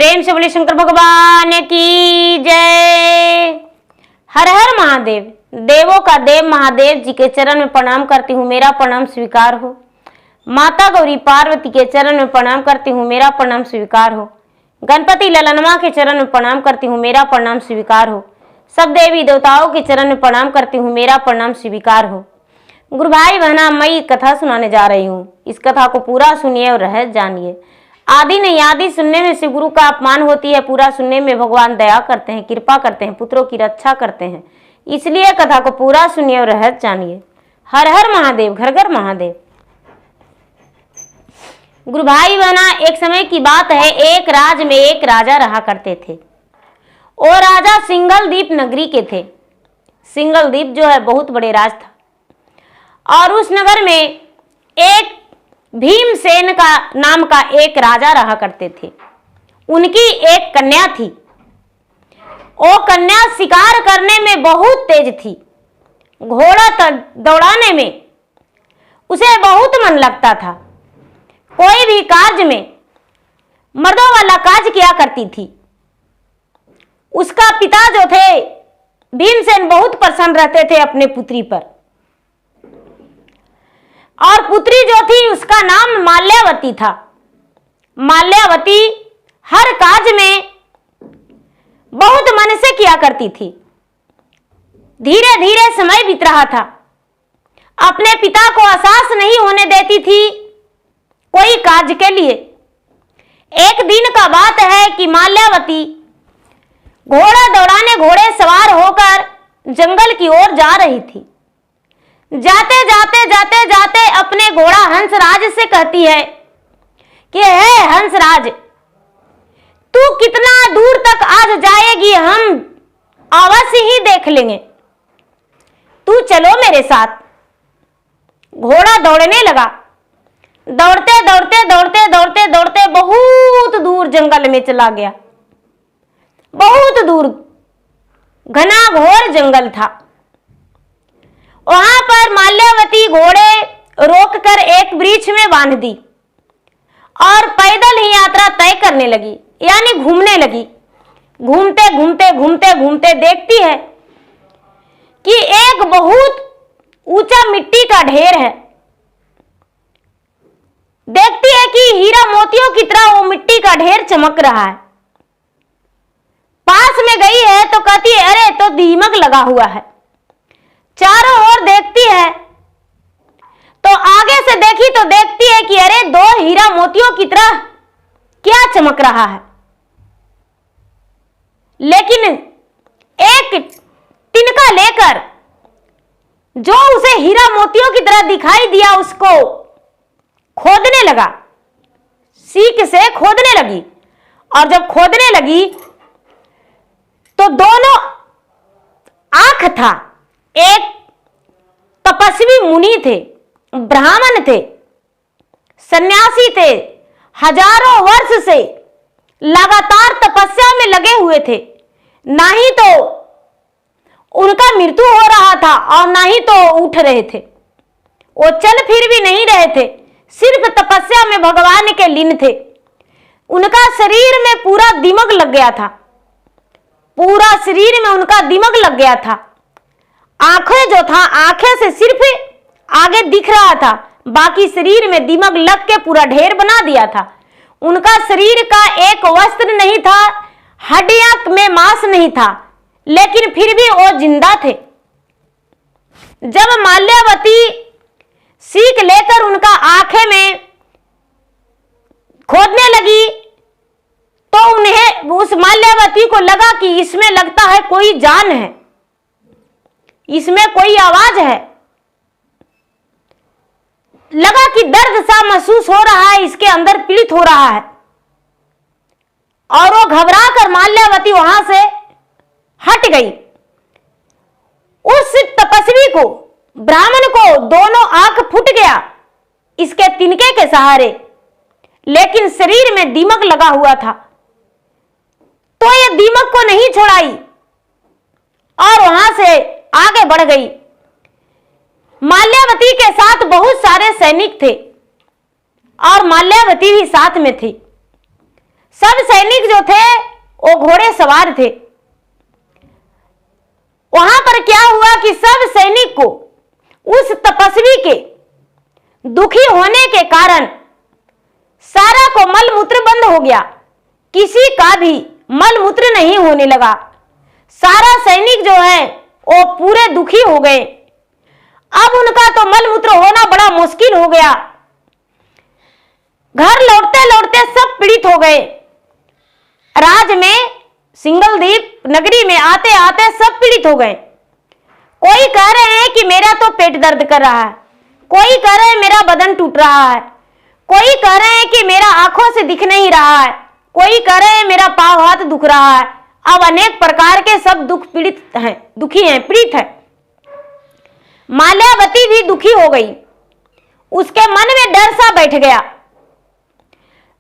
प्रेम से बोले शंकर भगवान की जय। हर हर महादेव। देवों का देव महादेव जी के चरण में प्रणाम करती हूँ, मेरा प्रणाम स्वीकार हो। माता गौरी पार्वती के चरण में प्रणाम करती हूँ, मेरा प्रणाम स्वीकार हो। गणपति ललनमा के चरण में प्रणाम करती हूँ, मेरा प्रणाम स्वीकार हो। सब देवी देवताओं के चरण में प्रणाम करती हूँ, मेरा प्रणाम स्वीकार हो। गुरु भाई बहना, मैं कथा सुनाने जा रही हूँ। इस कथा को पूरा सुनिए और रहस्य जानिए। आदि नहीं आदि सुनने में से गुरु का अपमान होती है, पूरा सुनने में भगवान दया करते हैं, कृपा करते हैं, पुत्रों की रक्षा करते हैं। इसलिए कथा को पूरा सुनिए और रहस्य जानिए। हर हर महादेव, घर घर महादेव। गुरु भाई बहना, एक समय की बात है, एक राज में एक राजा रहा करते थे। वो राजा सिंगलदीप नगरी के थे। सिंगलदीप जो है बहुत बड़े राज था और उस नगर में एक भीमसेन का नाम का एक राजा रहा करते थे। उनकी एक कन्या थी। वो कन्या शिकार करने में बहुत तेज थी। घोड़ा दौड़ाने में उसे बहुत मन लगता था। कोई भी कार्य में मर्दों वाला कार्य किया करती थी। उसका पिता जो थे भीमसेन बहुत प्रसन्न रहते थे अपने पुत्री पर। और पुत्री जो थी उसका नाम माल्यावती था। माल्यावती हर कार्य में बहुत मन से किया करती थी। धीरे धीरे समय बीत रहा था। अपने पिता को एहसास नहीं होने देती थी कोई कार्य के लिए। एक दिन का बात है कि माल्यावती घोड़ा दौड़ाने घोड़े सवार होकर जंगल की ओर जा रही थी। जाते जाते जाते जाते अपने घोड़ा हंसराज से कहती है कि हे हंसराज, तू कितना दूर तक आज जाएगी, हम अवश्य ही देख लेंगे। तू चलो मेरे साथ। घोड़ा दौड़ने लगा। दौड़ते दौड़ते दौड़ते दौड़ते दौड़ते बहुत दूर जंगल में चला गया। बहुत दूर घना घोर जंगल था। वहां पर माल्यावती घोड़े रोककर एक वृक्ष में बांध दी और पैदल ही यात्रा तय करने लगी, यानी घूमने लगी। घूमते घूमते घूमते घूमते देखती है कि एक बहुत ऊंचा मिट्टी का ढेर है। देखती है कि हीरा मोतियों की तरह वो मिट्टी का ढेर चमक रहा है। पास में गई है तो कहती है, अरे तो दीमक लगा हुआ है। चारों ओर देखती है तो आगे से देखी तो देखती है कि अरे दो हीरा मोतियों की तरह क्या चमक रहा है। लेकिन एक तिनका लेकर जो उसे हीरा मोतियों की तरह दिखाई दिया उसको खोदने लगा। सीख से खोदने लगी और जब खोदने लगी तो दोनों आंख था। एक तपस्वी मुनि थे, ब्राह्मण थे, सन्यासी थे, हजारों वर्ष से लगातार तपस्या में लगे हुए थे। ना ही तो उनका मृत्यु हो रहा था और ना ही तो उठ रहे थे। वो चल फिर भी नहीं रहे थे, सिर्फ तपस्या में भगवान के लीन थे। उनका शरीर में पूरा दिमक लग गया था। पूरा शरीर में उनका दिमक लग गया था। आंखें जो था, आंखें से सिर्फ आगे दिख रहा था, बाकी शरीर में दिमक लग के पूरा ढेर बना दिया था। उनका शरीर का एक वस्त्र नहीं था, हड्डियां में मांस नहीं था, लेकिन फिर भी वो जिंदा थे। जब माल्यावती सीख लेकर उनका आंखें में खोदने लगी तो उन्हें, उस माल्यावती को लगा कि इसमें लगता है कोई जान है, इसमें कोई आवाज है। लगा कि दर्द सा महसूस हो रहा है, इसके अंदर पीड़ित हो रहा है। और वो घबरा कर माल्यावती वहां से हट गई। उस तपस्वी को, ब्राह्मण को दोनों आंख फूट गया इसके तिनके के सहारे, लेकिन शरीर में दीमक लगा हुआ था। तो ये दीमक को नहीं छोड़ाई और वहां से आगे बढ़ गई। माल्यावती के साथ बहुत सारे सैनिक थे और माल्यावती भी साथ में थी। सब सैनिक जो थे वो घोड़े सवार थे। वहां पर क्या हुआ कि सब सैनिक को उस तपस्वी के दुखी होने के कारण सारा को मलमूत्र बंद हो गया, किसी का भी मलमूत्र नहीं होने लगा। सारा सैनिक जो है वो पूरे दुखी हो गए। अब उनका तो मलमूत्र होना बड़ा मुश्किल हो गया। घर लौटते लौटते सब पीड़ित हो गए। राज में सिंगलदीप नगरी में आते आते सब पीड़ित हो गए। कोई कह रहे हैं कि मेरा तो पेट दर्द कर रहा है, कोई कह रहे हैं मेरा बदन टूट रहा है, कोई कह रहे हैं कि मेरा आंखों से दिख नहीं रहा है, कोई कह रहे हैं मेरा पांव हाथ दुख रहा है। अब अनेक प्रकार के सब दुख पीड़ित हैं, दुखी हैं, पीड़ित है। माल्यावती भी दुखी हो गई। उसके मन में डर सा बैठ गया।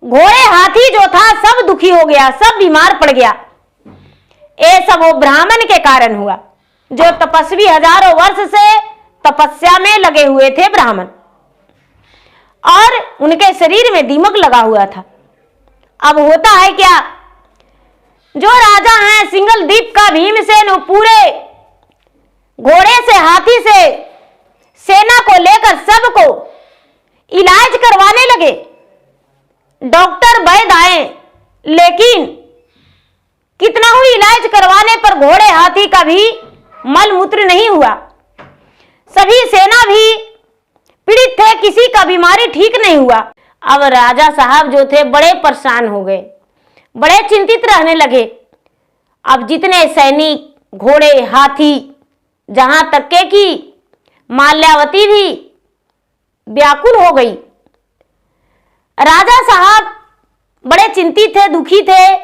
घोड़े हाथी जो था सब दुखी हो गया, सब बीमार पड़ गया। ये सब वो ब्राह्मण के कारण हुआ, जो तपस्वी हजारों वर्ष से तपस्या में लगे हुए थे ब्राह्मण, और उनके शरीर में दीमक लगा हुआ था। अब होता है क्या, जो राजा हैं सिंगलदीप का भीमसेन, वो पूरे घोड़े से हाथी से सेना को लेकर सबको इलाज करवाने लगे। डॉक्टर वैद्य आए, लेकिन कितना हुई इलाज करवाने पर घोड़े हाथी का भी मलमूत्र नहीं हुआ। सभी सेना भी पीड़ित थे, किसी का बीमारी ठीक नहीं हुआ। अब राजा साहब जो थे बड़े परेशान हो गए, बड़े चिंतित रहने लगे। अब जितने सैनिक घोड़े हाथी, जहां तक के कि माल्यावती भी व्याकुल हो गई। राजा साहब बड़े चिंतित थे, दुखी थे।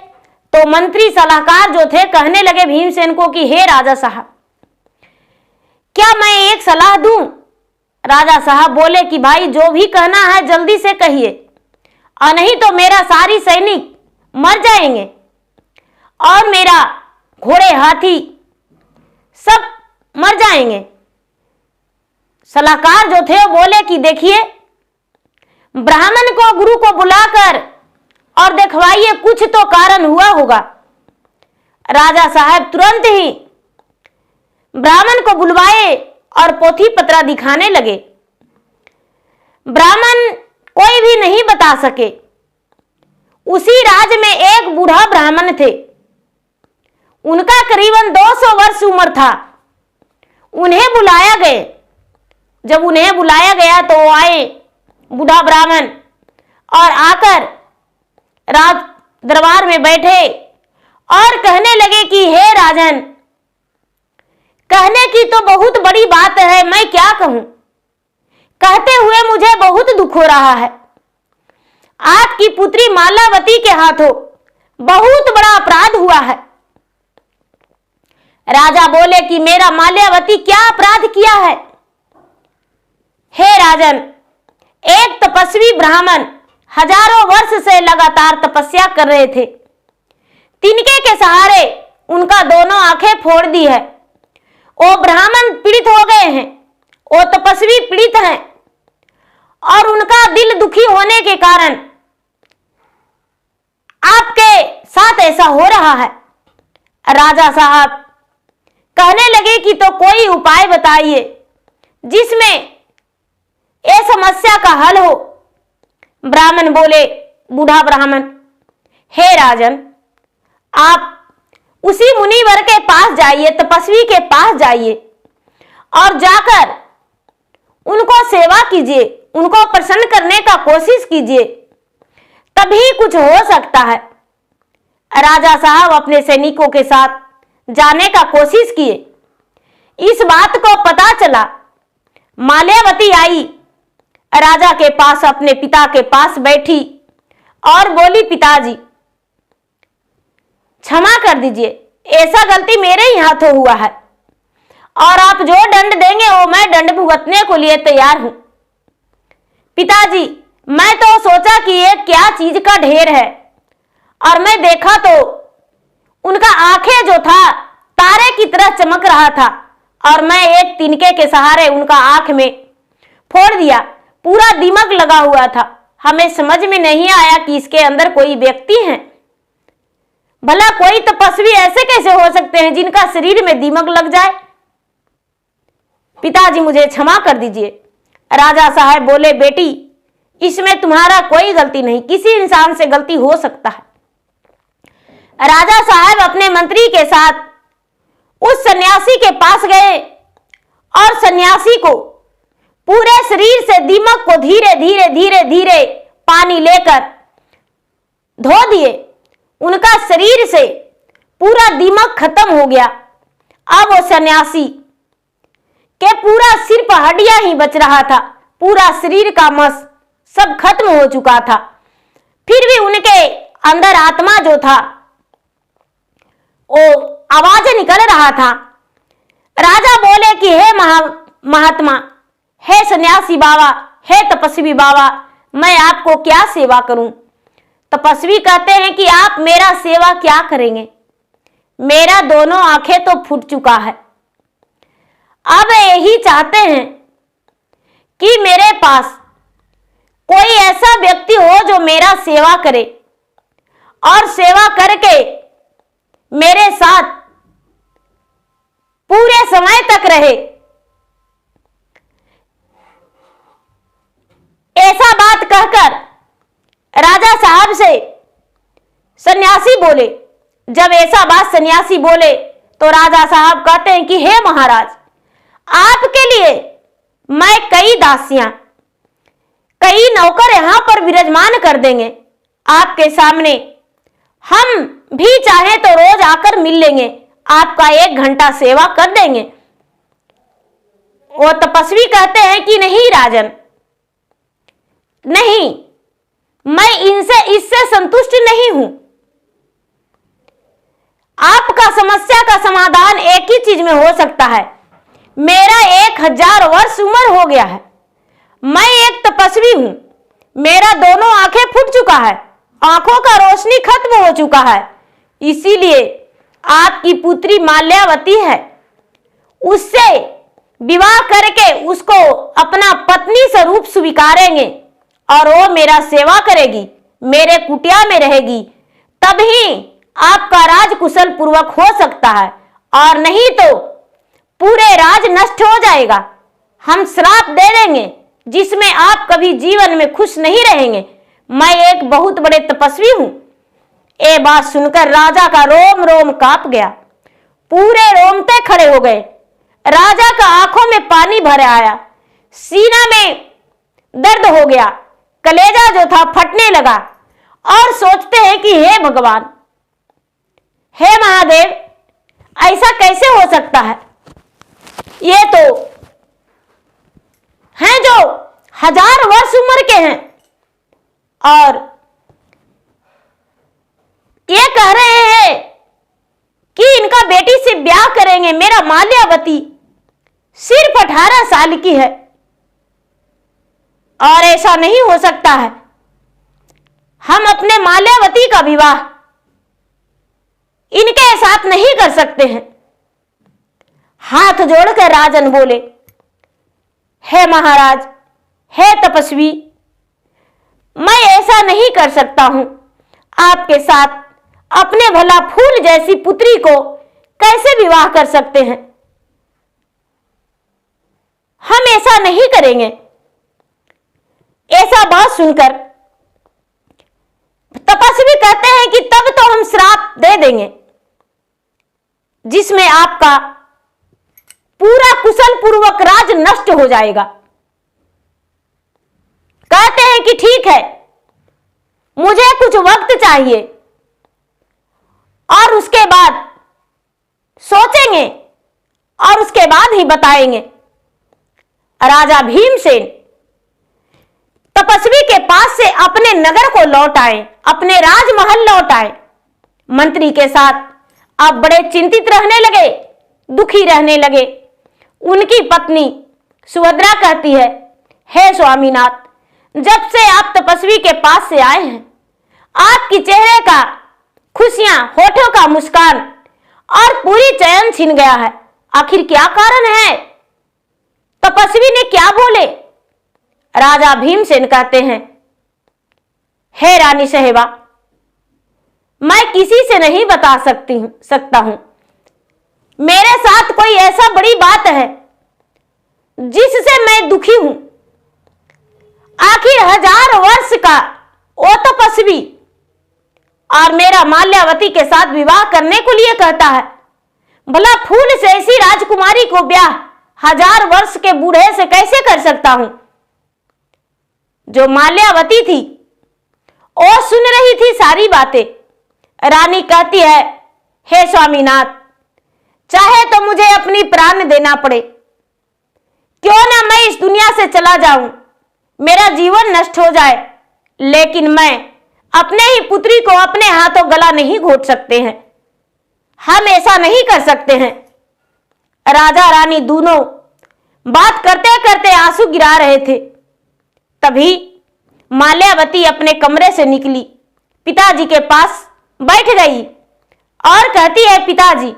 तो मंत्री सलाहकार जो थे कहने लगे भीमसेन को कि हे राजा साहब, क्या मैं एक सलाह दूं? राजा साहब बोले कि भाई जो भी कहना है जल्दी से कहिए, और नहीं तो मेरा सारी सैनिक मर जाएंगे और मेरा घोड़े हाथी सब मर जाएंगे। सलाहकार जो थे वो बोले कि देखिए, ब्राह्मण को गुरु को बुलाकर और दिखवाइए, कुछ तो कारण हुआ होगा। राजा साहब तुरंत ही ब्राह्मण को बुलवाए और पोथी पत्रा दिखाने लगे। ब्राह्मण कोई भी नहीं बता सके। उसी राज्य में एक बूढ़ा ब्राह्मण थे, उनका करीबन 200 वर्ष उम्र था। उन्हें बुलाया गया। जब उन्हें बुलाया गया तो वो आए, बूढ़ा ब्राह्मण, और आकर राज दरबार में बैठे और कहने लगे कि हे राजन, कहने की तो बहुत बड़ी बात है, मैं क्या कहूं। कहते हुए मुझे बहुत दुख हो रहा है। आपकी पुत्री माल्यावती के हाथों बहुत बड़ा अपराध हुआ है। राजा बोले कि मेरा माल्यावती क्या अपराध किया है? हे राजन, एक तपस्वी ब्राह्मण हजारों वर्ष से लगातार तपस्या कर रहे थे। तिनके के सहारे उनका दोनों आंखें फोड़ दी है। वो ब्राह्मण पीड़ित हो गए हैं, वो तपस्वी पीड़ित हैं, और उनका दिल दुखी होने के कारण आपके साथ ऐसा हो रहा है। राजा साहब कहने लगे कि तो कोई उपाय बताइए जिसमें ये समस्या का हल हो। ब्राह्मण बोले, बूढ़ा ब्राह्मण, हे राजन, आप उसी मुनिवर के पास जाइए, तपस्वी के पास जाइए, और जाकर उनको सेवा कीजिए, उनको प्रसन्न करने का कोशिश कीजिए, तभी कुछ हो सकता है। राजा साहब अपने सैनिकों के साथ जाने का कोशिश किए। इस बात को पता चला, माल्यावती आई राजा के पास, अपने पिता के पास बैठी और बोली, पिताजी क्षमा कर दीजिए, ऐसा गलती मेरे ही हाथों हुआ है, और आप जो दंड देंगे वो मैं दंड भुगतने को लिए तैयार हूं। पिताजी, मैं तो सोचा कि ये क्या चीज का ढेर है, और मैं देखा तो उनका आंखें जो था तारे की तरह चमक रहा था, और मैं एक तिनके के सहारे उनका आंख में फोड़ दिया। पूरा दिमाग लगा हुआ था। हमें समझ में नहीं आया कि इसके अंदर कोई व्यक्ति है। भला कोई तपस्वी ऐसे कैसे हो सकते हैं जिनका शरीर में दीमक लग जाए? पिताजी मुझे क्षमा कर दीजिए। राजा साहब बोले, बेटी इसमें तुम्हारा कोई गलती नहीं, किसी इंसान से गलती हो सकता है। राजा साहब अपने मंत्री के साथ उस सन्यासी के पास गए और सन्यासी को पूरे शरीर से दीमक को धीरे धीरे धीरे धीरे पानी लेकर धो दिए। उनका शरीर से पूरा दीमक खत्म हो गया। अब वो सन्यासी के पूरा सिर पर हड्डियां ही बच रहा था, पूरा शरीर का मस सब खत्म हो चुका था। फिर भी उनके अंदर आत्मा जो था वो आवाज निकल रहा था। राजा बोले कि हे महात्मा, हे सन्यासी बाबा, हे तपस्वी बाबा, मैं आपको क्या सेवा करूं? तपस्वी कहते हैं कि आप मेरा सेवा क्या करेंगे? मेरा दोनों आंखें तो फूट चुका है। अब यही चाहते हैं कि मेरे पास कोई ऐसा व्यक्ति हो जो मेरा सेवा करे और सेवा करके मेरे साथ पूरे समय तक रहे। ऐसा बात कहकर राजा साहब से सन्यासी बोले। जब ऐसा बात सन्यासी बोले तो राजा साहब कहते हैं कि हे महाराज, आपके लिए मैं कई दासियां, कई नौकर यहां पर विराजमान कर देंगे। आपके सामने हम भी चाहे तो रोज आकर मिल लेंगे, आपका 1 घंटा सेवा कर देंगे। वो तपस्वी कहते हैं कि नहीं राजन, नहीं, मैं इससे संतुष्ट नहीं हूं। आपका समस्या का समाधान एक ही चीज में हो सकता है। मेरा 1000 वर्ष उम्र हो गया है, मैं एक तपस्वी हूं, मेरा दोनों आंखें फूट चुका है, आंखों का रोशनी खत्म हो चुका है। इसीलिए आपकी पुत्री माल्यावती है, उससे विवाह करके उसको अपना पत्नी स्वरूप स्वीकारेंगे और वो मेरा सेवा करेगी, मेरे कुटिया में रहेगी, तभी आपका राज कुशल पूर्वक हो सकता है, और नहीं तो पूरे राज नष्ट हो जाएगा। हम श्राप दे देंगे जिसमें आप कभी जीवन में खुश नहीं रहेंगे। मैं एक बहुत बड़े तपस्वी हूं। ये बात सुनकर राजा का रोम रोम कांप गया, पूरे रोमते खड़े हो गए। राजा का आंखों में पानी भर आया, सीना में दर्द हो गया, कलेजा जो था फटने लगा और सोचते हैं कि हे भगवान, हे महादेव, ऐसा कैसे हो सकता है? ये तो हैं जो 1000 वर्ष उम्र के हैं और ये कह रहे हैं कि इनका बेटी से ब्याह करेंगे। मेरा माल्यावती सिर्फ 18 साल की है और ऐसा नहीं हो सकता है। हम अपने माल्यावती का विवाह इनके साथ नहीं कर सकते हैं। हाथ जोड़कर राजन बोले, हे महाराज, हे तपस्वी, मैं ऐसा नहीं कर सकता हूं। आपके साथ अपने भला फूल जैसी पुत्री को कैसे विवाह कर सकते हैं? हम ऐसा नहीं करेंगे। ऐसा बात सुनकर तपस्वी कहते हैं कि तब तो हम श्राप दे देंगे जिसमें आपका पूरा कुशल पूर्वक राज नष्ट हो जाएगा। कहते हैं कि ठीक है, मुझे कुछ वक्त चाहिए और उसके बाद सोचेंगे और उसके बाद ही बताएंगे। राजा भीमसेन तपस्वी के पास से अपने नगर को लौट आए, अपने राजमहल लौट आए। मंत्री के साथ अब बड़े चिंतित रहने लगे, दुखी रहने लगे। उनकी पत्नी सुभद्रा कहती है, हे स्वामीनाथ, जब से आप तपस्वी के पास से आए हैं, आपकी चेहरे का खुशियां, होठों का मुस्कान और पूरी चैन छिन गया है। आखिर क्या कारण है? तपस्वी ने क्या बोले? राजा भीमसेन कहते हैं, हे रानी साहिबा, मैं किसी से नहीं बता सकता हूं। मेरे साथ कोई ऐसा बड़ी बात है जिससे मैं दुखी हूं। आखिर 1000 वर्ष का वो तपस्वी और मेरा माल्यावती के साथ विवाह करने को लिए कहता है। भला फूल से ऐसी राजकुमारी को ब्याह 1000 वर्ष के बूढ़े से कैसे कर सकता हूं? जो माल्यावती थी वो सुन रही थी सारी बातें। रानी कहती है, हे स्वामीनाथ, चाहे तो मुझे अपनी प्राण देना पड़े, क्यों ना मैं इस दुनिया से चला जाऊं, मेरा जीवन नष्ट हो जाए, लेकिन मैं अपने ही पुत्री को अपने हाथों गला नहीं घोट सकते हैं। हम ऐसा नहीं कर सकते हैं। राजा रानी दोनों बात करते करते आंसू गिरा रहे थे। तभी माल्यावती अपने कमरे से निकली, पिताजी के पास बैठ गई और कहती है, पिताजी,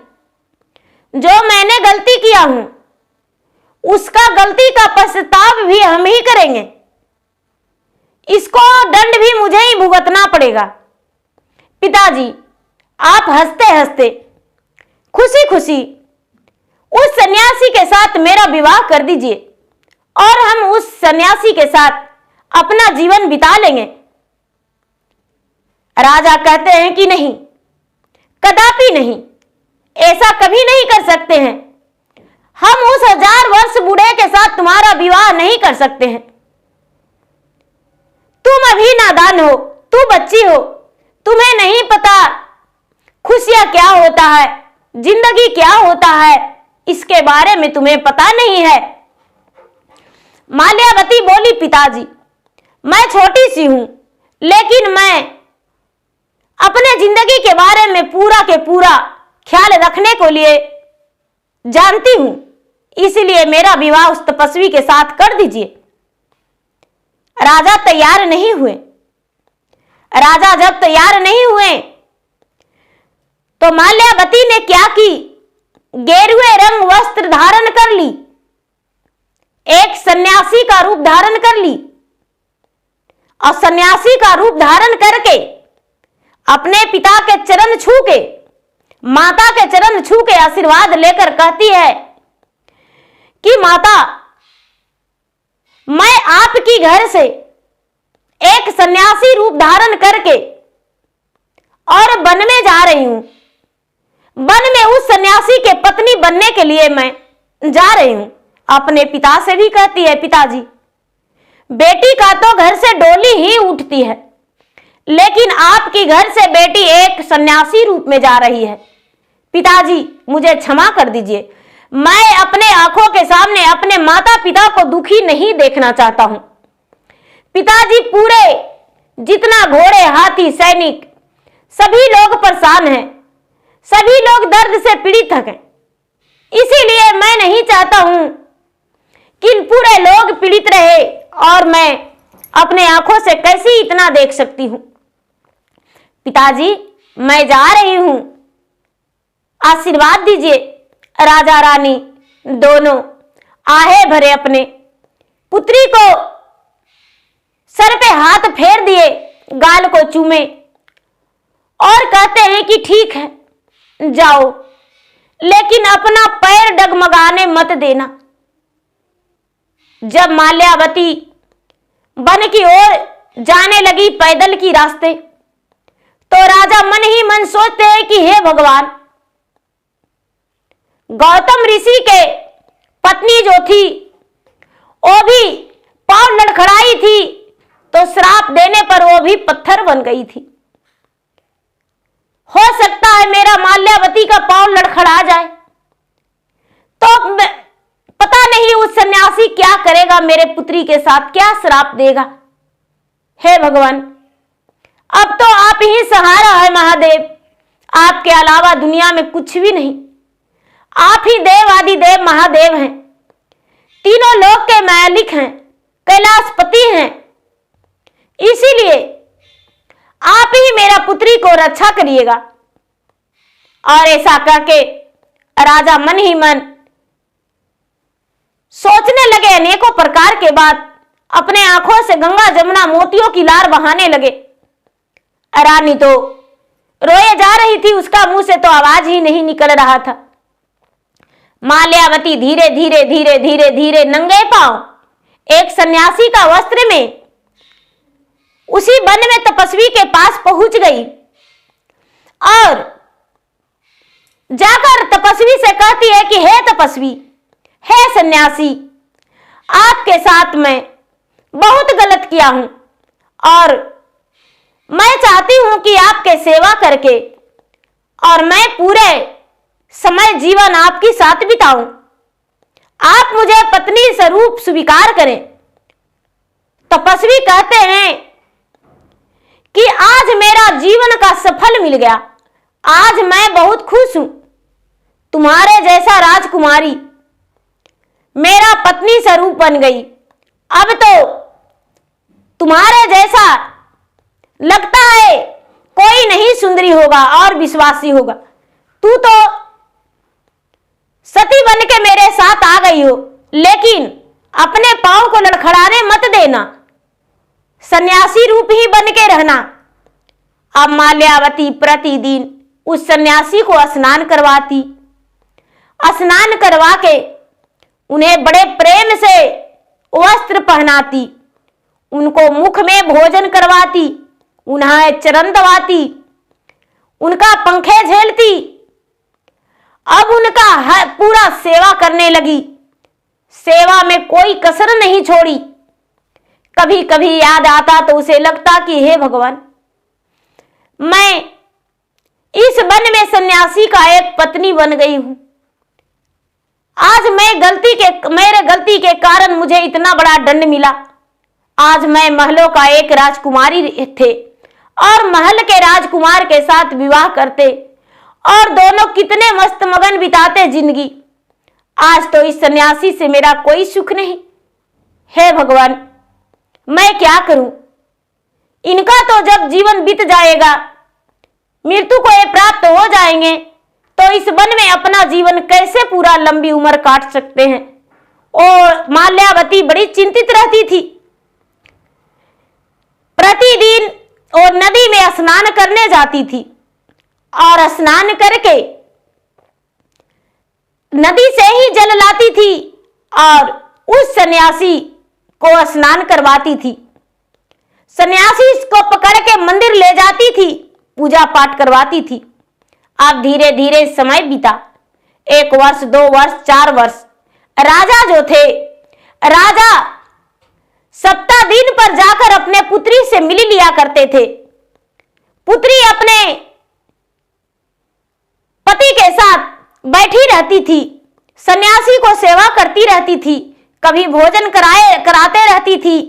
जो मैंने गलती किया हूं उसका गलती का पश्चाताप भी हम ही करेंगे। इसको दंड भी मुझे ही भुगतना पड़ेगा। पिताजी, आप हंसते हंसते खुशी खुशी उस सन्यासी के साथ मेरा विवाह कर दीजिए और हम उस सन्यासी के साथ अपना जीवन बिता लेंगे। राजा कहते हैं कि नहीं, कदापि नहीं, ऐसा कभी नहीं कर सकते हैं। हम उस 1000 वर्ष बूढ़े के साथ तुम्हारा विवाह नहीं कर सकते हैं। तुम अभी नादान हो, तू बच्ची हो, तुम्हें नहीं पता खुशियां क्या होता है, जिंदगी क्या होता है, इसके बारे में तुम्हें पता नहीं है। माल्यावती बोली, पिताजी, मैं छोटी सी हूं, लेकिन मैं अपने जिंदगी के बारे में पूरा के पूरा ख्याल रखने को लिए जानती हूं, इसलिए मेरा विवाह उस तपस्वी के साथ कर दीजिए। राजा तैयार नहीं हुए। राजा जब तैयार नहीं हुए तो माल्यावती ने क्या की, गेरुए रंग वस्त्र धारण कर ली, एक सन्यासी का रूप धारण कर ली और सन्यासी का रूप धारण करके अपने पिता के चरण छू के, माता के चरण छू के आशीर्वाद लेकर कहती है कि माता, मैं आपकी घर से एक सन्यासी रूप धारण करके और वन में जा रही हूं। वन में उस सन्यासी के पत्नी बनने के लिए मैं जा रही हूं। अपने पिता से भी कहती है, पिताजी, बेटी का तो घर से डोली ही उठती है, लेकिन आपकी घर से बेटी एक सन्यासी रूप में जा रही है। पिताजी, मुझे क्षमा कर दीजिए, मैं अपने आंखों के सामने अपने माता पिता को दुखी नहीं देखना चाहता हूं। पिताजी, पूरे जितना घोड़े, हाथी, सैनिक सभी लोग परेशान हैं, सभी लोग दर्द से पीड़ित हैं, इसीलिए मैं नहीं चाहता हूं कि पूरे लोग पीड़ित रहे और मैं अपने आंखों से कैसे इतना देख सकती हूं। पिताजी, मैं जा रही हूं, आशीर्वाद दीजिए। राजा रानी दोनों आहे भरे अपने पुत्री को सर पे हाथ फेर दिए, गाल को चूमे और कहते हैं कि ठीक है, जाओ, लेकिन अपना पैर डगमगाने मत देना। जब माल्यावती वन की ओर जाने लगी पैदल की रास्ते, तो राजा मन ही मन सोचते हैं कि हे भगवान, गौतम ऋषि के पत्नी जो थी वो भी पांव लड़खड़ाई थी, तो श्राप देने पर वो भी पत्थर बन गई थी। हो सकता है मेरा माल्यावती का पांव लड़खड़ा जाए, तो पता नहीं उस सन्यासी क्या करेगा, मेरे पुत्री के साथ क्या श्राप देगा। हे भगवान, अब तो आप ही सहारा है महादेव, आपके अलावा दुनिया में कुछ भी नहीं। आप ही देव आदि देव महादेव हैं, तीनों लोक के मालिक हैं, कैलाशपति हैं, इसीलिए आप ही मेरा पुत्री को रक्षा करिएगा। और ऐसा करके राजा मन ही मन सोचने लगे अनेकों प्रकार के बाद, अपने आंखों से गंगा जमुना मोतियों की लार बहाने लगे। रानी तो रोए जा रही थी, उसका मुंह से तो आवाज ही नहीं निकल रहा था। माल्यावती धीरे धीरे धीरे धीरे धीरे नंगे पांव एक सन्यासी का वस्त्र में उसी वन में तपस्वी के पास पहुंच गई और जाकर तपस्वी से कहती है कि हे तपस्वी, हे सन्यासी, आपके साथ मैं बहुत गलत किया हूं और मैं चाहती हूं कि आपके सेवा करके और मैं पूरे समय जीवन आपके साथ बिताऊं। आप मुझे पत्नी स्वरूप स्वीकार करें। तपस्वी कहते हैं कि आज मेरा जीवन का सफल मिल गया, आज मैं बहुत खुश हूं। तुम्हारे जैसा राजकुमारी मेरा पत्नी स्वरूप बन गई। अब तो तुम्हारे जैसा लगता है कोई नहीं सुंदरी होगा और विश्वासी होगा। तू तो सती बन के मेरे साथ आ गई हो, लेकिन अपने पांव को लड़खड़ाने मत देना, सन्यासी रूप ही बन के रहना। अब माल्यावती प्रतिदिन उस सन्यासी को स्नान करवाती, स्नान करवा के उन्हें बड़े प्रेम से वस्त्र पहनाती, उनको मुख में भोजन करवाती, उन्हें चरण दबाती, उनका पंखे झेलती। अब उनका पूरा सेवा करने लगी, सेवा में कोई कसर नहीं छोड़ी। कभी कभी याद आता तो उसे लगता कि हे भगवान, मैं इस वन में सन्यासी का एक पत्नी बन गई हूं। आज मेरे गलती के कारण मुझे इतना बड़ा दंड मिला। आज मैं महलों का एक राजकुमारी थे और महल के राजकुमार के साथ विवाह करते और दोनों कितने मस्त मगन बिताते जिंदगी। आज तो इस सन्यासी से मेरा कोई सुख नहीं। हे भगवान, मैं क्या करूं? इनका तो जब जीवन बीत जाएगा, मृत्यु को ये प्राप्त हो जाएंगे, तो इस वन में अपना जीवन कैसे पूरा लंबी उम्र काट सकते हैं। और माल्यावती बड़ी चिंतित रहती थी। प्रतिदिन वो नदी में स्नान करने जाती थी और स्नान करके नदी से ही जल लाती थी और उस सन्यासी को स्नान करवाती थी। सन्यासी इसको पकड़ के मंदिर ले जाती थी, पूजा पाठ करवाती थी। अब धीरे धीरे समय बीता, 1 वर्ष, 2 वर्ष, 4 वर्ष। राजा जो थे, राजा सप्ताह दिन पर जाकर अपने पुत्री से मिल लिया करते थे। पुत्री अपने पति के साथ बैठी रहती थी, सन्यासी को सेवा करती रहती थी, कभी भोजन कराते रहती थी,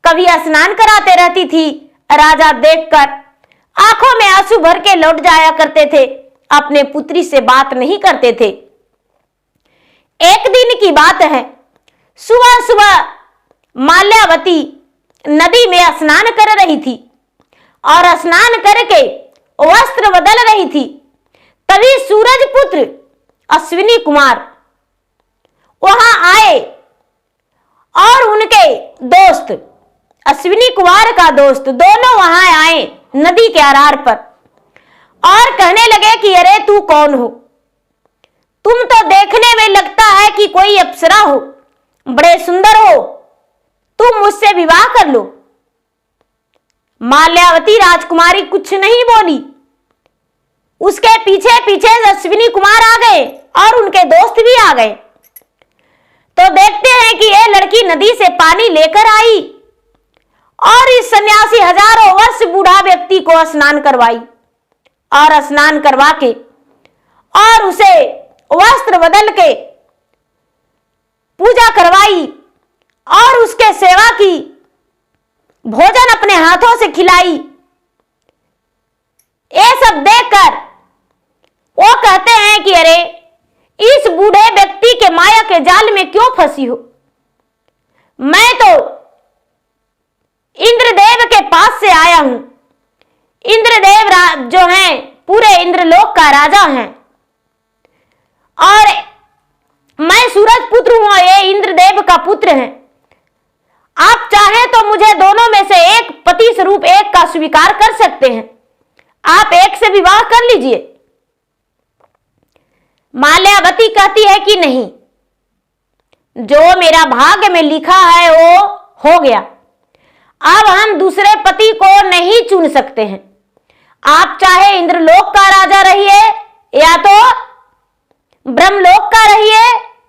कभी स्नान कराते रहती थी। राजा देखकर आंखों में आंसू भर के लौट जाया करते थे, अपने पुत्री से बात नहीं करते थे। एक दिन की बात है, सुबह सुबह माल्यावती नदी में स्नान कर रही थी और स्नान करके वस्त्र बदल रही थी। तभी सूरज पुत्र अश्विनी कुमार वहां आए और उनके दोस्त, अश्विनी कुमार का दोस्त, दोनों वहां आए नदी के आरार पर और कहने लगे कि अरे तू कौन हो? तुम तो देखने में लगता है कि कोई अप्सरा हो, बड़े सुंदर हो, तुम मुझसे विवाह कर लो। माल्यावती राजकुमारी कुछ नहीं बोली। उसके पीछे पीछे अश्विनी कुमार आ गए और उनके दोस्त भी आ गए। तो देखते हैं कि यह लड़की नदी से पानी लेकर आई और इस सन्यासी हजारों वर्ष बूढ़ा व्यक्ति को स्नान करवाई और स्नान करवा के और उसे वस्त्र बदल के पूजा करवाई और उसके सेवा की, भोजन अपने हाथों से खिलाई। ये सब देखकर वो कहते हैं कि अरे इस बूढ़े व्यक्ति के माया के जाल में क्यों फंसी हो? मैं तो इंद्रदेव के पास से आया हूं। इंद्रदेव जो हैं पूरे इंद्रलोक का राजा हैं और मैं सूरज पुत्र हूं, ये इंद्रदेव का पुत्र है। आप चाहें तो मुझे दोनों में से एक पति स्वरूप एक का स्वीकार कर सकते हैं। आप एक से विवाह कर लीजिए। माल्यावती कहती है कि नहीं, जो मेरा भाग्य में लिखा है वो हो गया, अब हम दूसरे पति को नहीं चुन सकते हैं। आप चाहे इंद्रलोक का राजा रहिए, या तो ब्रह्मलोक का रहिए,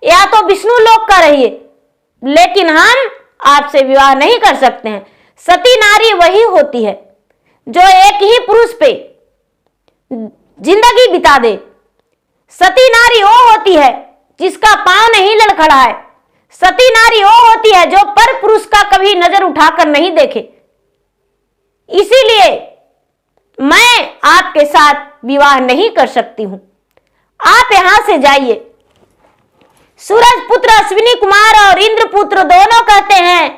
या तो विष्णु लोक का रहिए, लेकिन हम आपसे विवाह नहीं कर सकते हैं। सती नारी वही होती है जो एक ही पुरुष पे जिंदगी बिता दे। सती नारी वो होती है जिसका पांव नहीं लड़खड़ाए। सती नारी वो होती है जो पर पुरुष का कभी नजर उठाकर नहीं देखे। इसीलिए मैं आपके साथ विवाह नहीं कर सकती हूं, आप यहां से जाइए। सूरज पुत्र अश्विनी कुमार और इंद्र पुत्र दोनों कहते हैं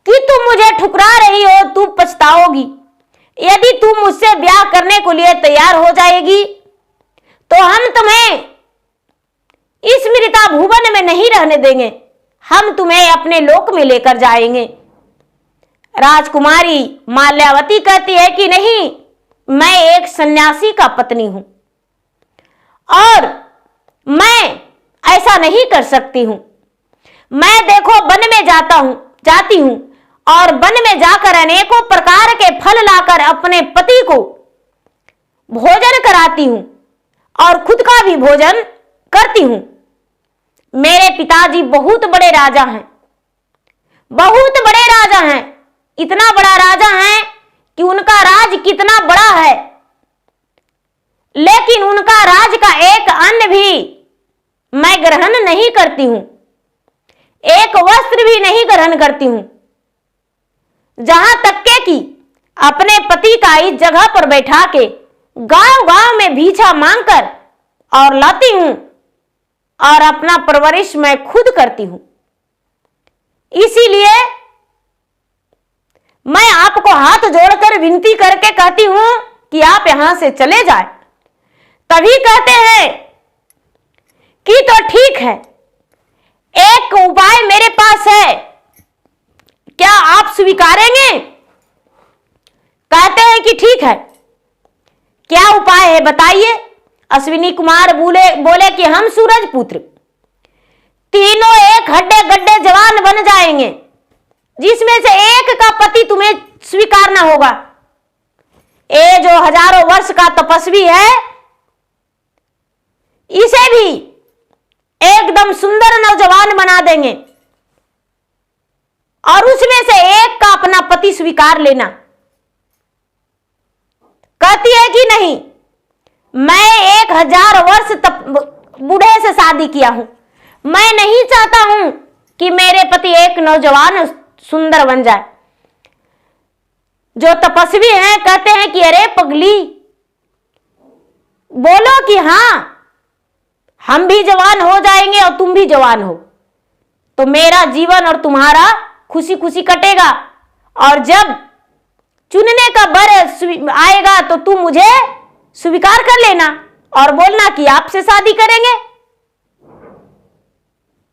कि तुम मुझे ठुकरा रही हो, तू पछताओगी। यदि तू मुझसे ब्याह करने को लिए तैयार हो जाएगी तो हम तुम्हें इस मृता भुवन में नहीं रहने देंगे, हम तुम्हें अपने लोक में लेकर जाएंगे। राजकुमारी माल्यावती कहती है कि नहीं, मैं एक सन्यासी का पत्नी हूं और मैं ऐसा नहीं कर सकती हूं। मैं देखो वन में जाती हूं और वन में जाकर अनेकों प्रकार के फल लाकर अपने पति को भोजन कराती हूं और खुद का भी भोजन करती हूं। मेरे पिताजी बहुत बड़े राजा हैं, बहुत बड़े राजा हैं, इतना बड़ा राजा है कि उनका राज कितना बड़ा है, लेकिन उनका राज का एक अन्न भी मैं ग्रहण नहीं करती हूं, एक वस्त्र भी नहीं ग्रहण करती हूं। जहां तक के कि अपने पति का इस जगह पर बैठा के गांव-गांव में भीछा मांगकर और लाती हूं और अपना परवरिश मैं खुद करती हूं। इसीलिए मैं आपको हाथ जोड़कर विनती करके कहती हूं कि आप यहां से चले जाएं। तभी कहते हैं कि तो ठीक है, एक उपाय मेरे पास है, क्या आप स्वीकारेंगे? कहते हैं कि ठीक है, क्या उपाय है बताइए। अश्विनी कुमार बोले कि हम सूरज पुत्र तीनों एक हड्डे गड्ढे जवान बन जाएंगे, जिसमें से एक का पति तुम्हें स्वीकारना होगा। ये जो हजारों वर्ष का तपस्वी है, इसे भी एकदम सुंदर नौजवान बना देंगे और उसमें से एक का अपना पति स्वीकार लेना। कहती है कि नहीं, मैं 1000 वर्ष बूढ़े से शादी किया हूं, मैं नहीं चाहता हूं कि मेरे पति एक नौजवान सुंदर बन जाए। जो तपस्वी हैं कहते हैं कि अरे पगली, बोलो कि हां, हम भी जवान हो जाएंगे और तुम भी जवान हो, तो मेरा जीवन और तुम्हारा खुशी खुशी कटेगा। और जब चुनने का बर आएगा तो तुम मुझे स्वीकार कर लेना और बोलना कि आपसे शादी करेंगे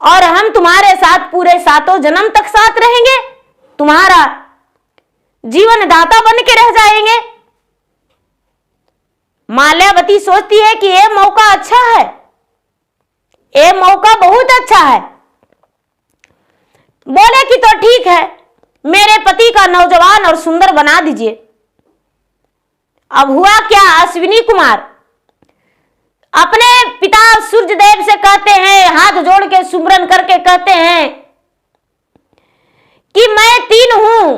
और हम तुम्हारे साथ पूरे 7 जन्म तक साथ रहेंगे, तुम्हारा जीवन दाता बन के रह जाएंगे। माल्यावती सोचती है कि यह मौका अच्छा है, ये मौका बहुत अच्छा है। बोले कि तो ठीक है, मेरे पति का नौजवान और सुंदर बना दीजिए। अब हुआ क्या, अश्विनी कुमार अपने पिता सूर्यदेव से कहते हैं, हाथ जोड़ के सुमरन करके कहते हैं कि मैं 3 हूं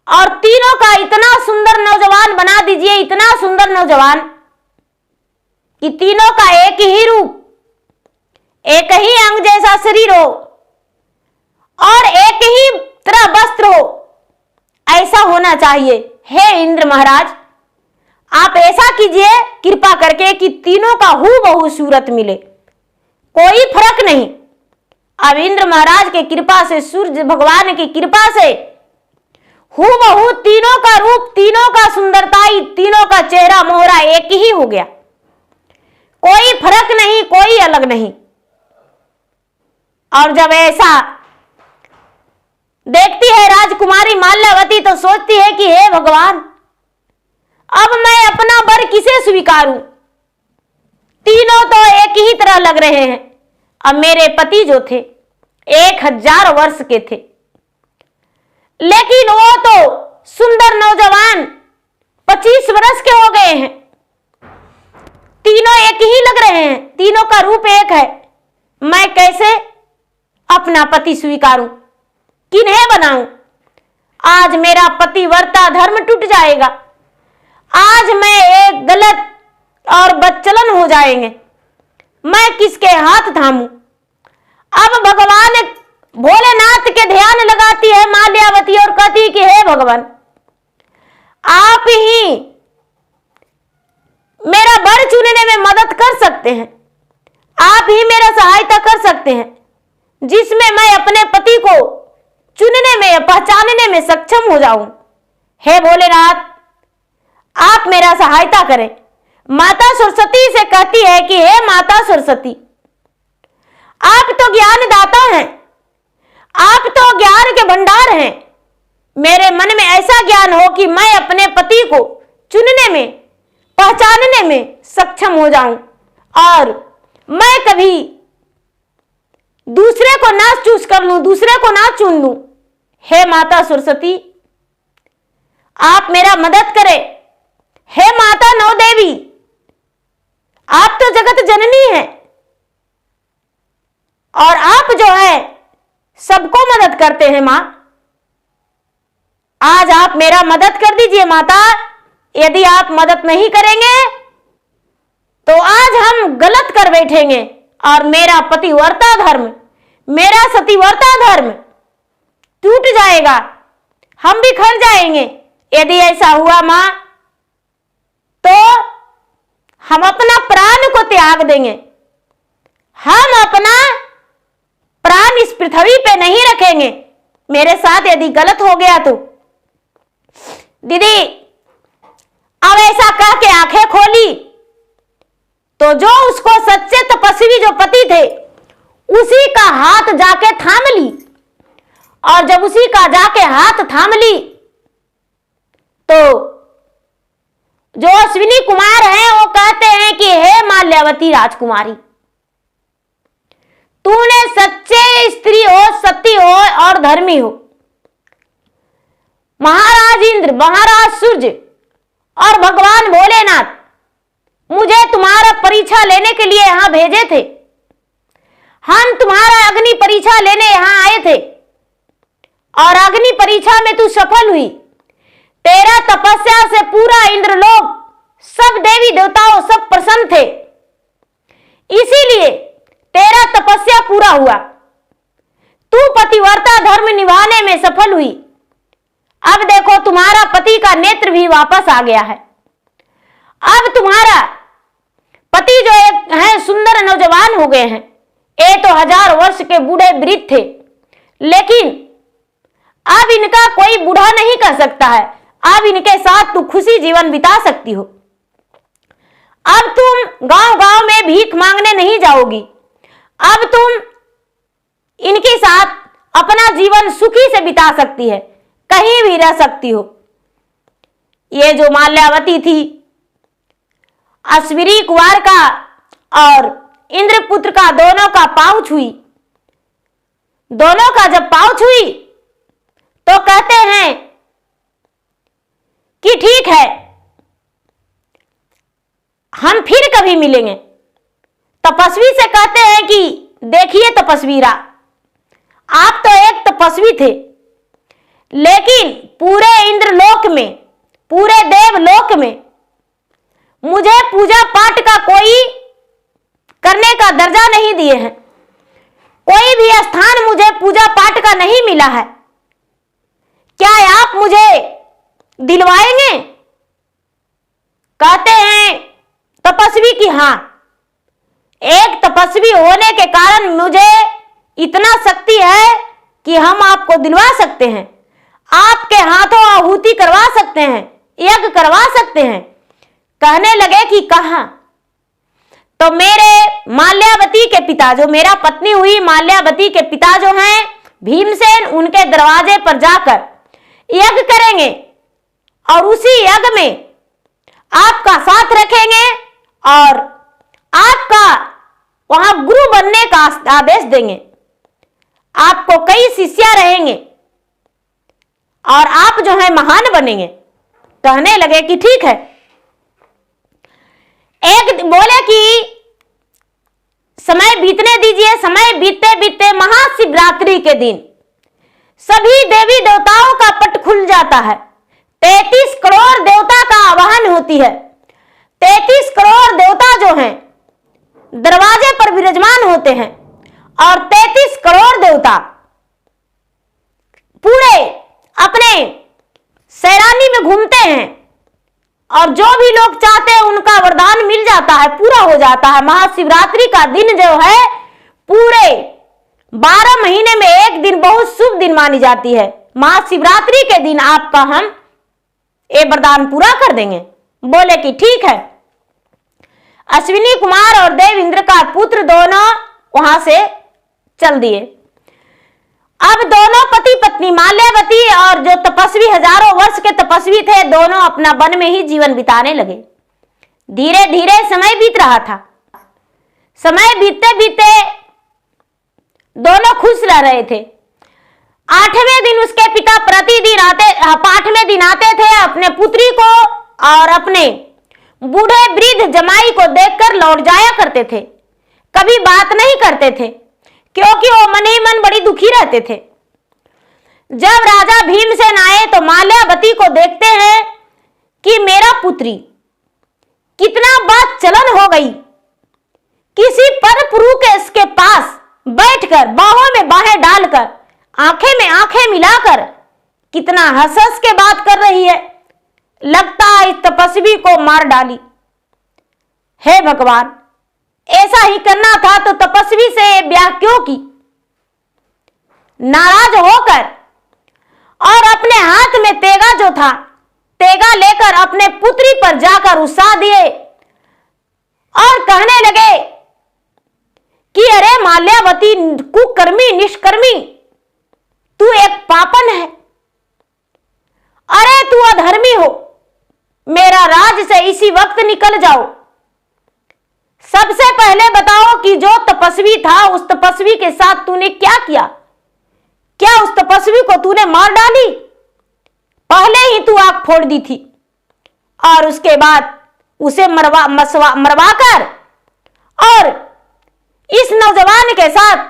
और तीनों का इतना सुंदर नौजवान बना दीजिए, इतना सुंदर नौजवान कि तीनों का एक ही रूप, एक ही अंग जैसा शरीर हो और एक ही तरह वस्त्र हो, ऐसा होना चाहिए। हे इंद्र महाराज, आप ऐसा कीजिए कृपा करके कि तीनों का हूबहू सूरत मिले, कोई फर्क नहीं। अब इंद्र महाराज के कृपा से, सूर्य भगवान की कृपा से हूबहू तीनों का रूप, तीनों का सुंदरता, तीनों का चेहरा मोहरा एक ही हो गया, कोई फर्क नहीं, कोई अलग नहीं। और जब ऐसा देखती है राजकुमारी माल्यावती तो सोचती है कि हे भगवान, अब मैं अपना वर किसे स्वीकारूं? तीनों तो एक ही तरह लग रहे हैं। अब मेरे पति जो थे 1000 वर्ष के थे, लेकिन वो तो सुंदर नौजवान 25 वर्ष के हो गए हैं। तीनों एक ही लग रहे हैं, तीनों का रूप एक है। मैं कैसे अपना पति स्वीकारूं? किन्हें बनाऊं? आज मेरा पतिव्रता धर्म टूट जाएगा। आज मैं एक गलत और बदचलन हो जाएंगे। मैं किसके हाथ थामूं? अब भगवान भोलेनाथ के ध्यान लगाती है माल्यावती और कहती कि हे भगवान, आप ही मेरा वर चुनने में मदद कर सकते हैं। आप ही मेरा सहायता कर सकते हैं, जिसमें मैं अपने पति को चुनने में, पहचानने में सक्षम हो जाऊं। हे भोलेनाथ, आप मेरा सहायता करें। माता सरस्वती से कहती है कि हे माता सरस्वती, आप तो ज्ञान दाता हैं, आप तो ज्ञान के भंडार हैं। मेरे मन में ऐसा ज्ञान हो कि मैं अपने पति को चुनने में, पहचानने में सक्षम हो जाऊं और मैं कभी दूसरे को ना चूज कर लूं, दूसरे को ना चुन लूं। हे माता सरस्वती, आप मेरा मदद करें। हे माता नौ देवी, आप तो जगत जननी हैं और आप जो है सबको मदद करते हैं। मां, आज आप मेरा मदद कर दीजिए माता। यदि आप मदद नहीं करेंगे तो आज हम गलत कर बैठेंगे और मेरा पतिव्रता धर्म, मेरा सतीव्रता धर्म टूट जाएगा, हम बिखर जाएंगे। यदि ऐसा हुआ मां, तो हम अपना प्राण को त्याग देंगे। हम अपना प्राण इस पृथ्वी पे नहीं रखेंगे। मेरे साथ यदि गलत हो गया तो दीदी अब ऐसा कह के आंखें खोली तो जो उसको सच्चे तपस्वी जो पति थे उसी का हाथ जाके थाम ली, और जब उसी का जाके हाथ थाम ली तो जो अश्विनी कुमार हैं वो कहते हैं कि हे माल्यावती राजकुमारी, तूने सच्चे स्त्री हो, सती हो और धर्मी हो। महाराज इंद्र, महाराज सूर्य और भगवान भोलेनाथ मुझे तुम्हारा परीक्षा लेने के लिए यहां भेजे थे। हम तुम्हारा अग्नि परीक्षा लेने यहां आए थे और अग्नि परीक्षा में तू सफल हुई। तेरा तपस्या से पूरा इंद्रलोक, सब देवी देवताओं सब प्रसन्न थे, इसीलिए तेरा तपस्या पूरा हुआ। तू पतिव्रता धर्म निभाने में सफल हुई। अब देखो तुम्हारा पति का नेत्र भी वापस आ गया है। अब तुम्हारा पति जो एक है सुंदर नौजवान हो गए हैं। ये तो 1000 वर्ष के बूढ़े वृद्ध थे, लेकिन अब इनका कोई बूढ़ा नहीं कर सकता है। अब इनके साथ तू खुशी जीवन बिता सकती हो। अब तुम गांव-गांव में भीख मांगने नहीं जाओगी। अब तुम इनके साथ अपना जीवन सुखी से बिता सकती है, कहीं भी रह सकती हो। ये जो माल्यावती थी, अश्विनी कुमार का और इंद्रपुत्र का दोनों का पांव छुई। दोनों का जब पांव छुई तो कहते हैं कि ठीक है, हम फिर कभी मिलेंगे। तपस्वी से कहते हैं कि देखिए तपस्वीरा, आप तो एक तपस्वी थे, लेकिन पूरे इंद्रलोक में, पूरे देवलोक में मुझे पूजा पाठ का कोई करने का दर्जा नहीं दिए हैं। कोई भी स्थान मुझे पूजा पाठ का नहीं मिला है। क्या आप मुझे दिलवाएंगे? कहते हैं तपस्वी की हां, एक तपस्वी होने के कारण मुझे इतना शक्ति है कि हम आपको दिलवा सकते हैं, आपके हाथों आहुति करवा सकते हैं, यज्ञ करवा सकते हैं। कहने लगे कि कहां? तो मेरे माल्यावती के पिता, जो मेरा पत्नी हुई माल्यावती के पिता जो हैं भीमसेन, उनके दरवाजे पर जाकर यज्ञ करेंगे और उसी यज्ञ में आपका साथ रखेंगे और आपका वहां गुरु बनने का आदेश देंगे। आपको कई शिष्या रहेंगे और आप जो है महान बनेंगे। कहने लगे कि ठीक है। एक बोले कि समय बीतने दीजिए। समय बीतते बीतते महाशिवरात्रि के दिन सभी देवी देवताओं का पट खुल जाता है। 33 करोड़ देवता का आवाहन होती है। 33 करोड़ देवता जो हैं दरवाजे पर विराजमान होते हैं और 33 करोड़ देवता पूरे अपने सैरानी में घूमते हैं और जो भी लोग चाहते हैं उनका वरदान मिल जाता है, पूरा हो जाता है। महाशिवरात्रि का दिन जो है पूरे 12 महीने में एक दिन बहुत शुभ दिन मानी जाती है। महाशिवरात्रि के दिन आपका हम ये वरदान पूरा कर देंगे। बोले कि ठीक है। अश्विनी कुमार और देवेंद्र का पुत्र दोनों वहां से चल दिए। अब दोनों पति पत्नी माल्यावती और जो तपस्वी हजारों वर्ष के तपस्वी थे, दोनों अपना वन में ही जीवन बिताने लगे। धीरे धीरे समय बीत रहा था। समय बीतते बीतते दोनों खुश रह रहे थे। 8वें दिन उसके पिता प्रतिदिन आते 8वें दिन आते थे अपने पुत्री को और अपने बूढ़े वृद्ध जमाई को देखकर लौट जाया करते थे। कभी बात नहीं करते थे क्योंकि वो मन ही मन बड़ी दुखी रहते थे। जब राजा भीमसेन आए तो माल्यावती को देखते हैं कि मेरा पुत्री कितना बात चलन हो गई। किसी पर पुरु के इसके पास बैठकर बाहों में बाहें डालकर आंखें में आंखें मिलाकर कितना हंस हंस के बात कर रही है। लगता है इस तपस्वी को मार डाली। हे भगवान, ऐसा ही करना था तो तपस्वी से ब्याह क्यों की। नाराज होकर और अपने हाथ में तेगा जो था, तेगा लेकर अपने पुत्री पर जाकर उसा दिए और कहने लगे कि अरे माल्यावती कुकर्मी निष्कर्मी, तू एक पापन है। अरे तू अधर्मी हो, मेरा राज से इसी वक्त निकल जाओ। सबसे पहले बताओ कि जो तपस्वी था उस तपस्वी के साथ तूने क्या किया? क्या उस तपस्वी को तूने मार डाली? पहले ही तू आंख फोड़ दी थी और उसके बाद उसे मरवाकर और इस नौजवान के साथ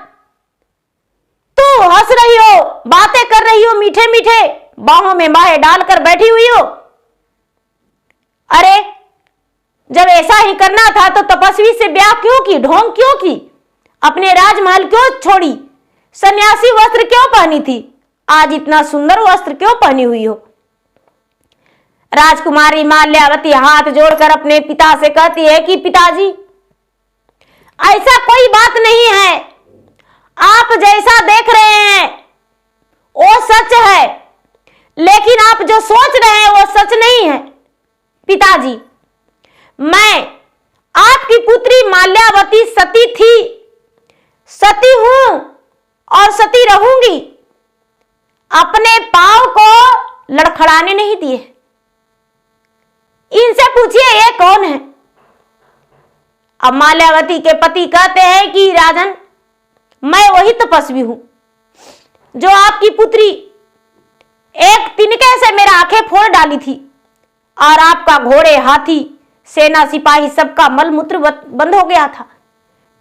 तू हंस रही हो, बातें कर रही हो, मीठे मीठे बाहों में बाहें डालकर बैठी हुई हो। अरे जब ऐसा ही करना था तो तपस्वी से ब्याह क्यों की, ढोंग क्यों की, अपने राजमहल क्यों छोड़ी, सन्यासी वस्त्र क्यों पहनी थी, आज इतना सुंदर वस्त्र क्यों पहनी हुई हो। राजकुमारी माल्यावती हाथ जोड़कर अपने पिता से कहती है कि पिताजी, ऐसा कोई बात नहीं है। आप जैसा देख रहे हैं वो सच है, लेकिन आप जो सोच रहे हैं वो सच नहीं है। पिताजी, मैं आपकी पुत्री माल्यावती सती थी, सती हूं और सती रहूंगी। अपने पांव को लड़खड़ाने नहीं दिए। इनसे पूछिए ये कौन है। अब माल्यावती के पति कहते हैं कि राजन, मैं वही तपस्वी हूं जो आपकी पुत्री एक तिनके से मेरा आंखें फोड़ डाली थी और आपका घोड़े, हाथी, सेना, सिपाही सबका मलमूत्र बंद हो गया था।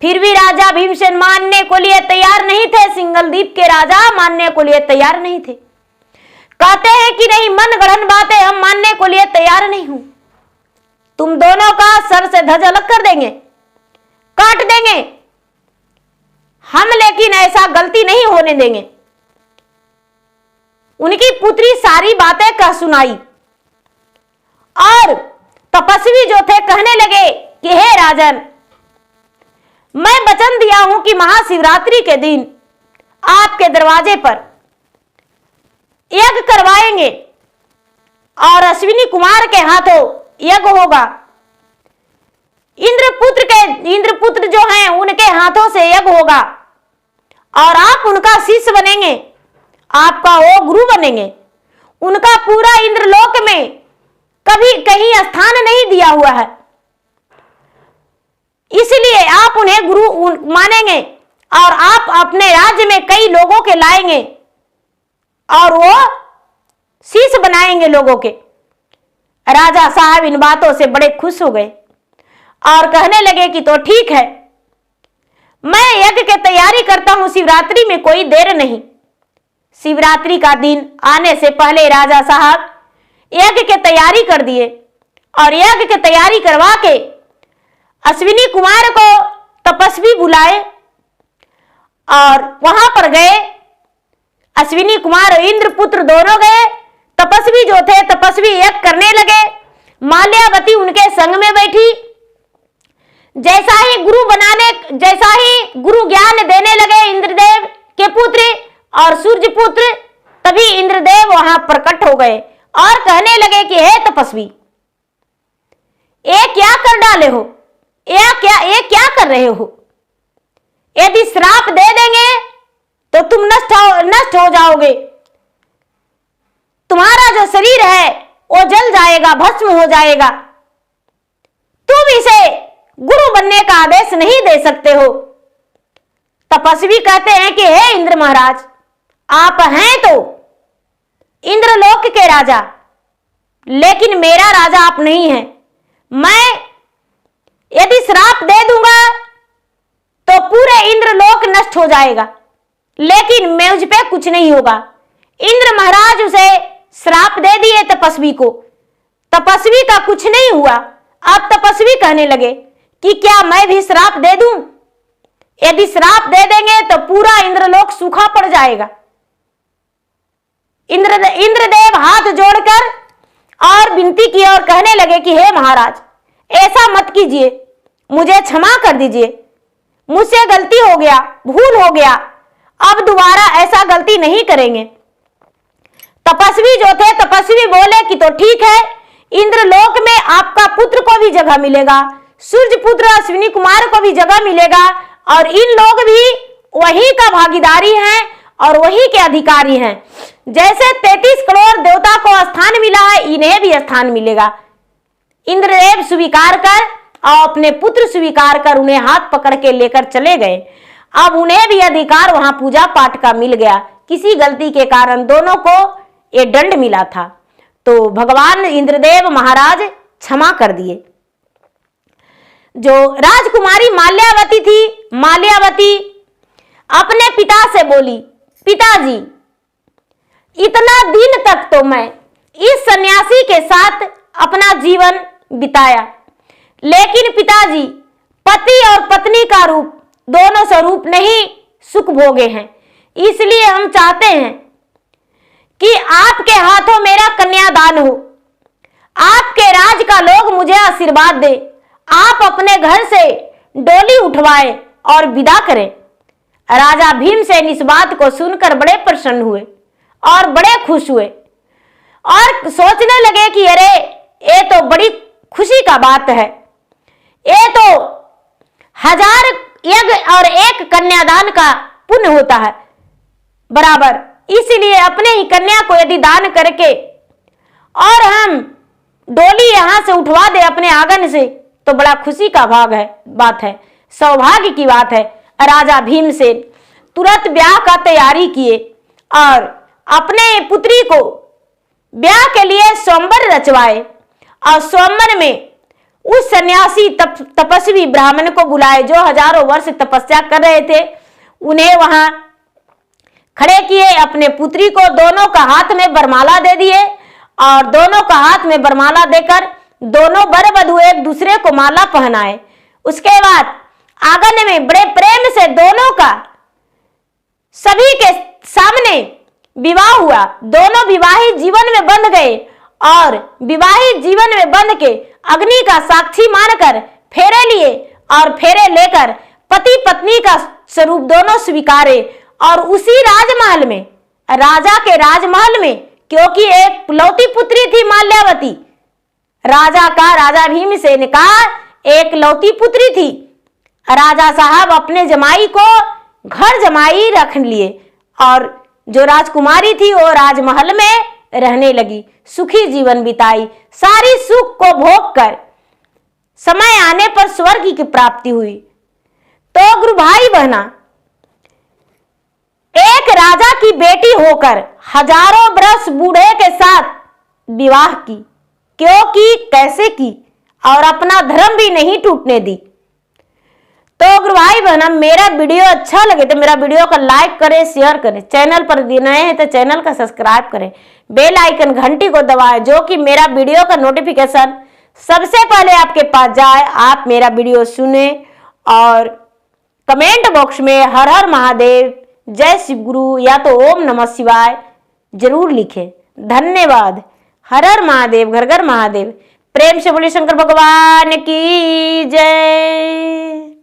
फिर भी राजा भीमसेन मानने को लिए तैयार नहीं थे। सिंगलदीप के राजा मानने को लिए तैयार नहीं थे। कहते हैं कि नहीं, मन गढ़ंत बातें हम मानने को लिए तैयार नहीं हूं। तुम दोनों का सर से धज अलग कर देंगे, काट देंगे हम, लेकिन ऐसा गलती नहीं होने देंगे। उनकी पुत्री सारी बातें कह सुनाई और तपस्वी जो थे कहने लगे कि हे राजन, मैं वचन दिया हूं कि महाशिवरात्रि के दिन आपके दरवाजे पर यज्ञ करवाएंगे और अश्विनी कुमार के हाथों यज्ञ होगा। इंद्रपुत्र जो हैं उनके हाथों से यज्ञ होगा और आप उनका शिष्य बनेंगे, आपका वो गुरु बनेंगे। उनका पूरा इंद्रलोक में कभी कहीं स्थान नहीं दिया हुआ है, इसलिए आप उन्हें गुरु मानेंगे और आप अपने राज्य में कई लोगों के लाएंगे और वो शीश बनाएंगे लोगों के। राजा साहब इन बातों से बड़े खुश हो गए और कहने लगे कि तो ठीक है, मैं यज्ञ की तैयारी करता हूं, शिवरात्रि में कोई देर नहीं। शिवरात्रि का दिन आने से पहले राजा साहब यज्ञ की तैयारी कर दिए और यज्ञ की तैयारी करवा के अश्विनी कुमार को तपस्वी बुलाए और वहां पर गए। अश्विनी कुमार और इंद्रपुत्र दोनों गए। तपस्वी जो थे तपस्वी यज्ञ करने लगे। माल्यावती उनके संग में बैठी। जैसा ही गुरु ज्ञान देने लगे इंद्रदेव के पुत्र और सूर्य पुत्र, तभी इंद्रदेव वहां प्रकट हो गए और कहने लगे कि हे तपस्वी, ये क्या कर डाले हो, ये क्या कर रहे हो? यदि श्राप दे देंगे तो तुम नष्ट हो जाओगे, तुम्हारा जो शरीर है वो जल जाएगा, भस्म हो जाएगा। तुम इसे गुरु बनने का आदेश नहीं दे सकते हो। तपस्वी कहते हैं कि हे इंद्र महाराज, आप हैं तो इंद्रलोक के राजा, लेकिन मेरा राजा आप नहीं हैं। मैं यदि श्राप दे दूंगा तो पूरे इंद्रलोक नष्ट हो जाएगा, लेकिन मुझ पे कुछ नहीं होगा। इंद्र महाराज उसे श्राप दे दिए तपस्वी को। तपस्वी का कुछ नहीं हुआ। अब तपस्वी कहने लगे कि क्या मैं भी श्राप दे दूं? यदि श्राप दे देंगे तो पूरा इंद्रलोक सूखा पड़ जाएगा। इंद्रदेव हाथ जोड़कर और विनती की और कहने लगे कि हे महाराज, ऐसा मत कीजिए, मुझे क्षमा कर दीजिए, मुझसे गलती हो गया, भूल हो गया, अब दोबारा ऐसा गलती नहीं करेंगे। तपस्वी जो थे तपस्वी बोले कि तो ठीक है, इंद्रलोक में आपका पुत्र को भी जगह मिलेगा, सूर्य पुत्र अश्विनी कुमार को भी जगह मिलेगा और इन लोग भी वही का भागीदारी हैं और वही के अधिकारी हैं। जैसे 33 करोड़ देवता को स्थान मिला है, इन्हें भी स्थान मिलेगा। इंद्रदेव स्वीकार कर और अपने पुत्र स्वीकार कर उन्हें हाथ पकड़ के लेकर चले गए। अब उन्हें भी अधिकार वहां पूजा पाठ का मिल गया। किसी गलती के कारण दोनों को ये दंड मिला था, तो भगवान इंद्रदेव महाराज क्षमा कर दिए। जो राजकुमारी माल्यावती थी, माल्यावती अपने पिता से बोली, पिताजी, इतना दिन तक तो मैं इस सन्यासी के साथ अपना जीवन बिताया, लेकिन पिताजी, पति और पत्नी का रूप दोनों स्वरूप नहीं सुख भोगे हैं। इसलिए हम चाहते हैं कि आपके हाथों मेरा कन्यादान हो, आपके राज का लोग मुझे आशीर्वाद दे, आप अपने घर से डोली उठवाएं और विदा करें। राजा भीमसेन इस बात को सुनकर बड़े प्रसन्न हुए और बड़े खुश हुए और सोचने लगे कि अरे ये तो बड़ी खुशी का बात है, ये तो 1000 यज्ञ और 1 कन्यादान का पुण्य होता है बराबर। इसलिए अपने ही कन्या को यदि दान करके और हम डोली यहां से उठवा दे अपने आंगन से, तो बड़ा खुशी का बात है, सौभाग्य की बात है। राजा भीमसेन तुरंत ब्याह का तैयारी किए और अपने पुत्री को ब्याह के लिए स्वयंवर रचवाए और स्वयंवर में उस सन्यासी तपस्वी ब्राह्मण को बुलाए जो हजारों वर्ष तपस्या कर रहे थे। उन्हें वहां खड़े किए, अपने पुत्री को दोनों का हाथ में वरमाला दे दिए और दोनों का हाथ में वरमाला देकर दोनों वर वधू एक दूसरे को माला पहनाए। उसके बाद आंगन में बड़े प्रेम से दोनों का सभी के सामने विवाह हुआ। दोनों विवाहित जीवन में बंध गए और विवाहित जीवन में बंध के अग्नि का साक्षी मानकर फेरे लिए और फेरे लेकर पति पत्नी का स्वरूप दोनों स्वीकारे। और उसी राजमहल में, राजा के राजमहल में, क्योंकि एक लौती पुत्री थी माल्यावती, राजा भीमसेन का एक लौती पुत्री थी। राजा साहब अपने जमाई को घर जमाई रख लिए और जो राजकुमारी थी वो राजमहल में रहने लगी, सुखी जीवन बिताई। सारी सुख को भोग कर समय आने पर स्वर्ग की प्राप्ति हुई। तो गुरु भाई बहना, एक राजा की बेटी होकर हजारों वर्ष बूढ़े के साथ विवाह की। क्यों की, कैसे की, और अपना धर्म भी नहीं टूटने दी। तो गुरु भाई बहना, मेरा वीडियो अच्छा लगे तो मेरा वीडियो को लाइक करें, शेयर करें। चैनल पर नए हैं तो चैनल का सब्सक्राइब करें, बेल आइकन घंटी को दबाएं, जो कि मेरा वीडियो का नोटिफिकेशन सबसे पहले आपके पास जाए। आप मेरा वीडियो सुने और कमेंट बॉक्स में हर हर महादेव, जय शिव गुरु या तो ओम नमः शिवाय जरूर लिखें। धन्यवाद। हर हर महादेव, घर घर महादेव। प्रेम से बोलिए शंकर भगवान की जय।